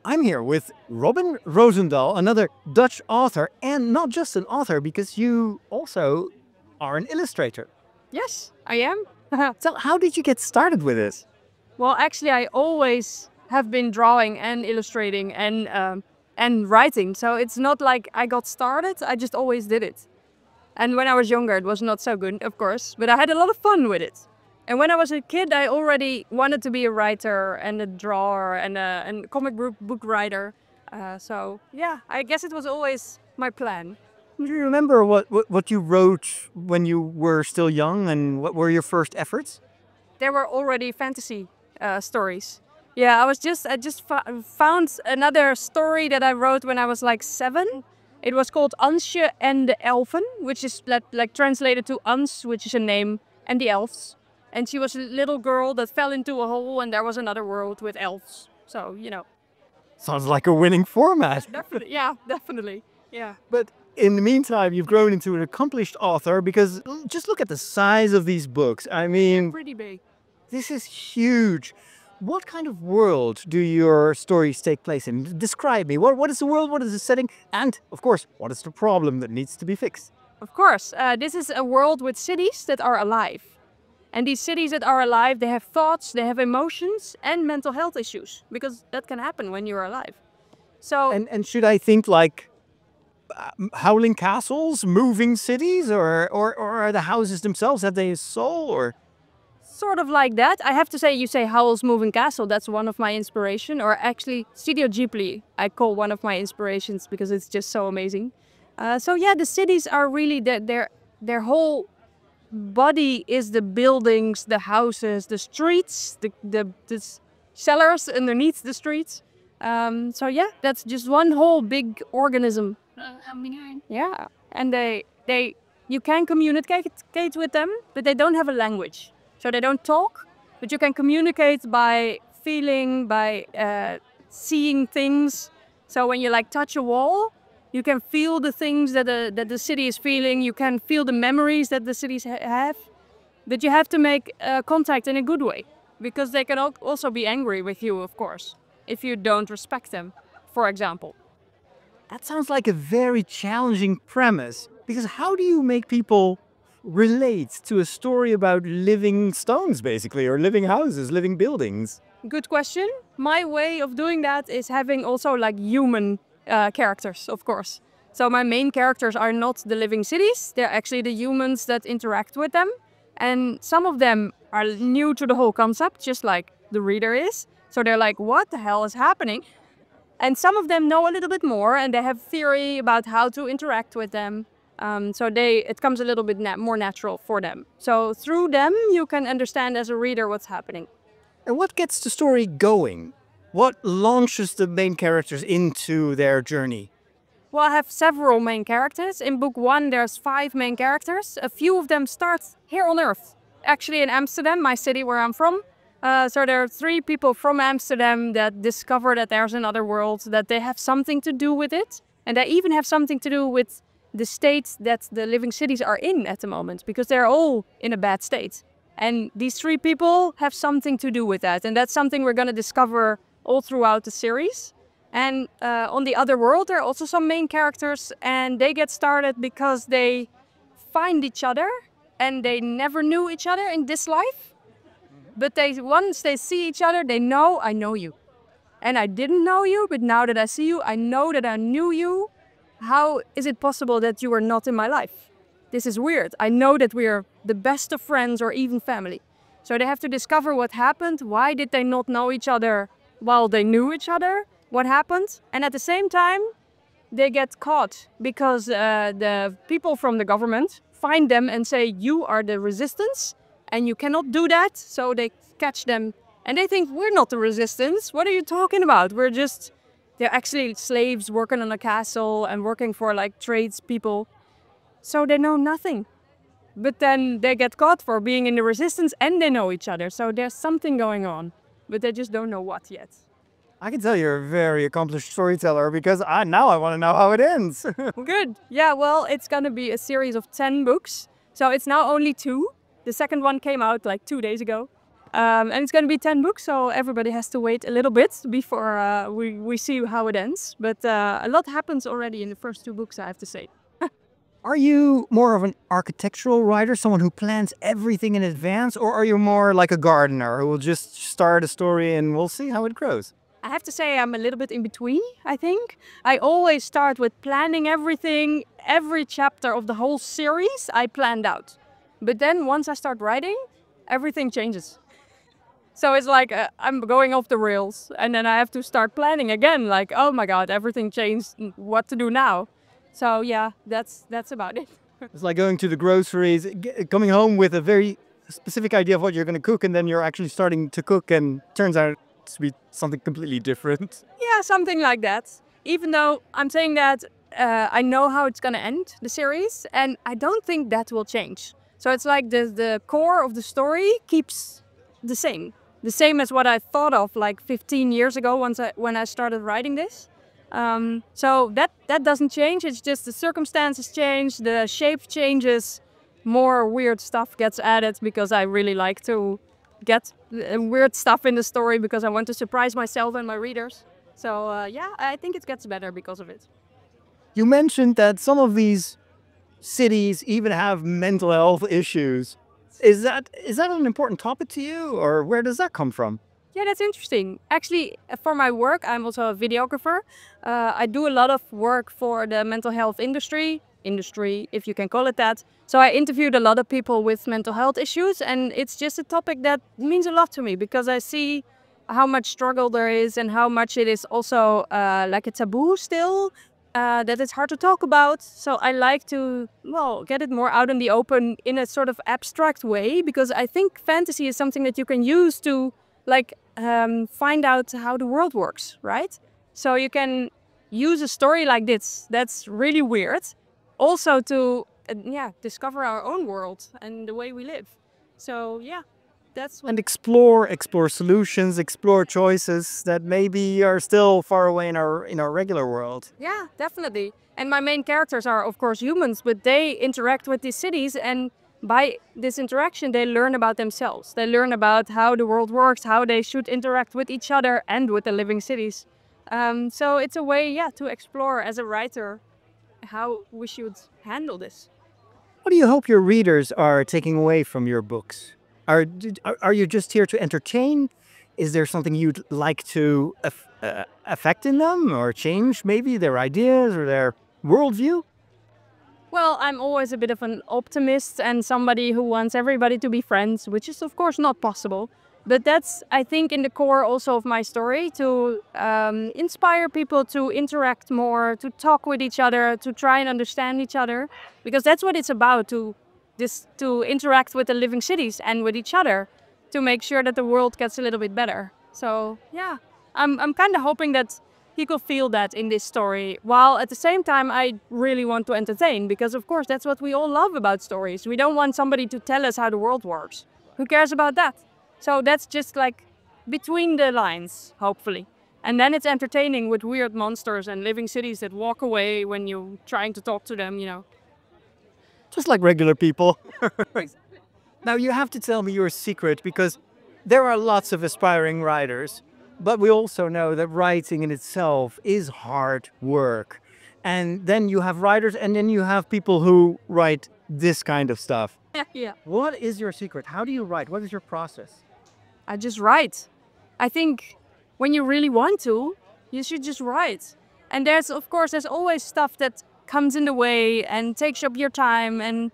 I'm here with Robin Rozendal, another Dutch author, and not just an author, because you also are an illustrator. Yes, I am. So how did you get started with this? Well, actually, I always have been drawing and illustrating and writing. So it's not like I got started. I just always did it. And when I was younger, it was not so good, of course, but I had a lot of fun with it. And when I was a kid, I already wanted to be a writer and a drawer and a comic book writer. So yeah, I guess it was always my plan. Do you remember what you wrote when you were still young, and what were your first efforts? There were already fantasy stories. Yeah, I just found another story that I wrote when I was like 7. It was called Ansje and the Elfen, which is like translated to Ans, which is a name, and the elves. And she was a little girl that fell into a hole, and there was another world with elves. So, you know. Sounds like a winning format. Definitely, yeah, definitely. Yeah. But in the meantime, you've grown into an accomplished author, because just look at the size of these books. I mean, Pretty big. this is huge. What kind of world do your stories take place in? Describe me. What is the world? What is the setting? And, of course, what is the problem that needs to be fixed? Of course, this is a world with cities that are alive. And these cities that are alive, they have thoughts, they have emotions and mental health issues, because that can happen when you're alive. So, And should I think like howling castles, moving cities, or are the houses themselves, have they a soul, or? sort of like that. I have to say, you say Howl's Moving Castle, that's one of my inspiration. Or actually, Studio Ghibli, I call one of my inspirations because it's just so amazing. So yeah, the cities are really, their whole body is the buildings, the houses, the streets, the cellars underneath the streets. So yeah, that's just one whole big organism. Yeah, and you can communicate with them, but they don't have a language. So they don't talk, but you can communicate by feeling, by seeing things. So when you like touch a wall, you can feel the things that the city is feeling. You can feel the memories that the cities have. But you have to make contact in a good way, because they can also be angry with you, of course, if you don't respect them, for example. That sounds like a very challenging premise, because how do you make people relate to a story about living stones, basically, or living houses, living buildings? Good question. My way of doing that is having also like human characters, of course. So my main characters are not the living cities, they're actually the humans that interact with them. And some of them are new to the whole concept, just like the reader is. So they're like, what the hell is happening? And some of them know a little bit more, and they have theory about how to interact with them. So it comes a little bit more natural for them. So through them, you can understand as a reader what's happening. And what gets the story going? What launches the main characters into their journey? Well, I have several main characters. In book 1, there's 5 main characters. A few of them start here on Earth, actually in Amsterdam, my city where I'm from. So there are 3 people from Amsterdam that discover that there's another world, that they have something to do with it. And they even have something to do with the state that the living cities are in at the moment, because they're all in a bad state. And these 3 people have something to do with that. And that's something we're going to discover all throughout the series. And on the other world, there are also some main characters, and they get started because they find each other and they never knew each other in this life. But once they see each other, they know, I know you. And I didn't know you, but now that I see you, I know that I knew you. How is it possible that you are not in my life? This is weird. I know that we are the best of friends or even family. So they have to discover what happened. Why did they not know each other while they knew each other? What happened? And at the same time, they get caught because the people from the government find them and say, you are the resistance and you cannot do that. So they catch them and they think, we're not the resistance. What are you talking about? They're actually slaves working on a castle and working for like tradespeople. So they know nothing. But then they get caught for being in the resistance and they know each other. So there's something going on, but they just don't know what yet. I can tell you're a very accomplished storyteller, because now I want to know how it ends. Good. Yeah, well, it's going to be a series of 10 books. So it's now only 2. The second one came out like 2 days ago. And it's going to be 10 books, so everybody has to wait a little bit before we see how it ends. But a lot happens already in the first 2 books, I have to say. Are you more of an architectural writer, someone who plans everything in advance, or are you more like a gardener who will just start a story and we'll see how it grows? I have to say I'm a little bit in between, I think. I always start with planning everything. Every chapter of the whole series I planned out. But then once I start writing, everything changes. So it's like I'm going off the rails and then I have to start planning again. Like, oh my God, everything changed. What to do now? So yeah, that's about it. It's like going to the groceries, coming home with a very specific idea of what you're going to cook, and then you're actually starting to cook and turns out to be something completely different. Yeah, something like that. Even though I'm saying that I know how it's going to end, the series, and I don't think that will change. So it's like the core of the story keeps the same. The same as what I thought of like 15 years ago when I started writing this. So that doesn't change. It's just the circumstances change, the shape changes, more weird stuff gets added because I really like to get weird stuff in the story because I want to surprise myself and my readers. So yeah, I think it gets better because of it. You mentioned that some of these cities even have mental health issues. Is that an important topic to you, or where does that come from? Yeah, that's interesting. Actually, for my work, I'm also a videographer. I do a lot of work for the mental health industry, if you can call it that. So I interviewed a lot of people with mental health issues, and it's just a topic that means a lot to me because I see how much struggle there is and how much it is also like a taboo still, that it's hard to talk about. So I like to, well, get it more out in the open in a sort of abstract way because I think fantasy is something that you can use to like find out how the world works, right? So you can use a story like this that's really weird also to yeah, discover our own world and the way we live. So yeah, that's what... And explore solutions, explore choices that maybe are still far away in our regular world. Yeah, definitely. And my main characters are of course humans, but they interact with these cities, and by this interaction they learn about themselves. They learn about how the world works, how they should interact with each other and with the living cities. So it's a way, yeah, to explore as a writer how we should handle this. What do you hope your readers are taking away from your books? Are you just here to entertain? Is there something you'd like to affect in them or change maybe their ideas or their worldview? Well, I'm always a bit of an optimist and somebody who wants everybody to be friends, which is of course not possible. But that's, I think, in the core also of my story, to inspire people to interact more, to talk with each other, to try and understand each other. Because that's what it's about, to interact with the living cities and with each other, to make sure that the world gets a little bit better. So yeah, I'm kind of hoping that people feel that in this story, while at the same time I really want to entertain, because of course that's what we all love about stories. We don't want somebody to tell us how the world works. Who cares about that? So that's just like between the lines, hopefully. And then it's entertaining with weird monsters and living cities that walk away when you're trying to talk to them, you know. Just like regular people. Now you have to tell me your secret, because there are lots of aspiring writers, but we also know that writing in itself is hard work. And then you have writers, and then you have people who write this kind of stuff. Yeah. What is your secret? How do you write? What is your process? I just write. I think when you really want to, you should just write. And there's always stuff that comes in the way and takes up your time.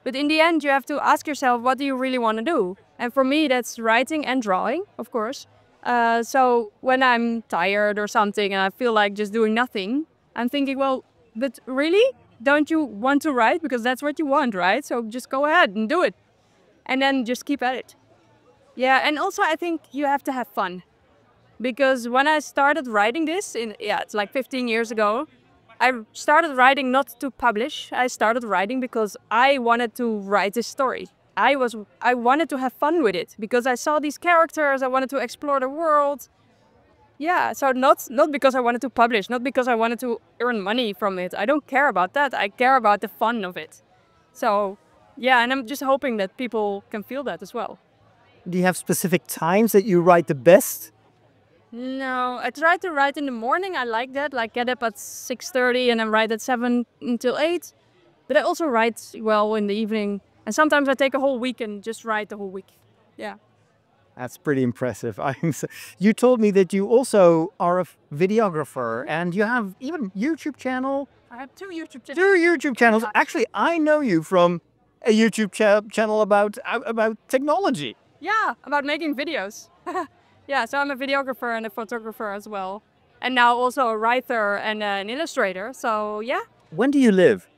But in the end, you have to ask yourself, what do you really want to do? And for me, that's writing and drawing, of course. So when I'm tired or something and I feel like just doing nothing, I'm thinking, well, but really? Don't you want to write? Because that's what you want, right? So just go ahead and do it. And then just keep at it. Yeah, and also I think you have to have fun. Because when I started writing this, it's like 15 years ago, I started writing not to publish. I started writing because I wanted to write this story. I wanted to have fun with it because I saw these characters, I wanted to explore the world. Yeah, so not because I wanted to publish, not because I wanted to earn money from it. I don't care about that. I care about the fun of it. So yeah, and I'm just hoping that people can feel that as well. Do you have specific times that you write the best? No, I try to write in the morning. I like that, like get up at 6:30 and then write at 7 until 8. But I also write well in the evening. And sometimes I take a whole week and just write the whole week. Yeah. That's pretty impressive. You told me that you also are a videographer and you have even YouTube channel. I have 2 YouTube channels. 2 YouTube channels. Actually, I know you from a YouTube channel about technology. Yeah, about making videos. Yeah, so I'm a videographer and a photographer as well. And now also a writer and an illustrator. So yeah, When do you live?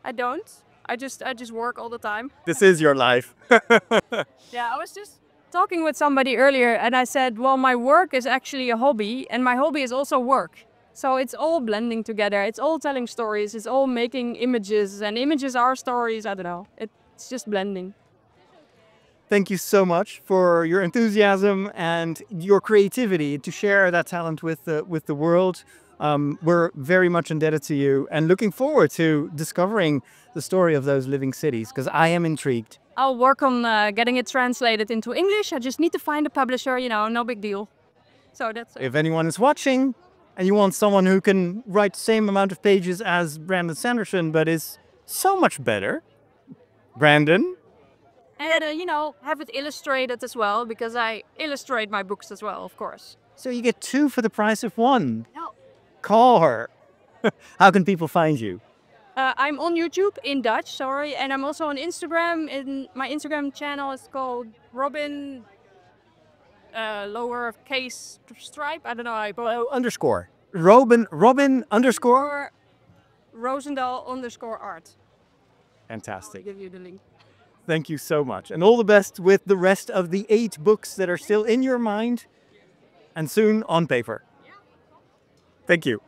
I don't. I just work all the time. This is your life. Yeah, I was just talking with somebody earlier and I said, well, my work is actually a hobby and my hobby is also work. So it's all blending together. It's all telling stories. It's all making images and images are stories. I don't know. It's just blending. Thank you so much for your enthusiasm and your creativity to share that talent with the world. We're very much indebted to you and looking forward to discovering the story of those living cities because I am intrigued. I'll work on getting it translated into English. I just need to find a publisher, you know, no big deal. So that's it. If anyone is watching and you want someone who can write the same amount of pages as Brandon Sanderson but is so much better, Brandon. And, you know, have it illustrated as well, because I illustrate my books as well, of course. So you get 2 for the price of 1. No. Call her. How can people find you? I'm on YouTube in Dutch, sorry, and I'm also on Instagram. In my Instagram channel is called Robin lowercase stripe. I don't know how you Underscore. Robin underscore. or Rozendal_art. I'll Fantastic. give you the link. Thank you so much. And all the best with the rest of the 8 books that are still in your mind and soon on paper. Thank you.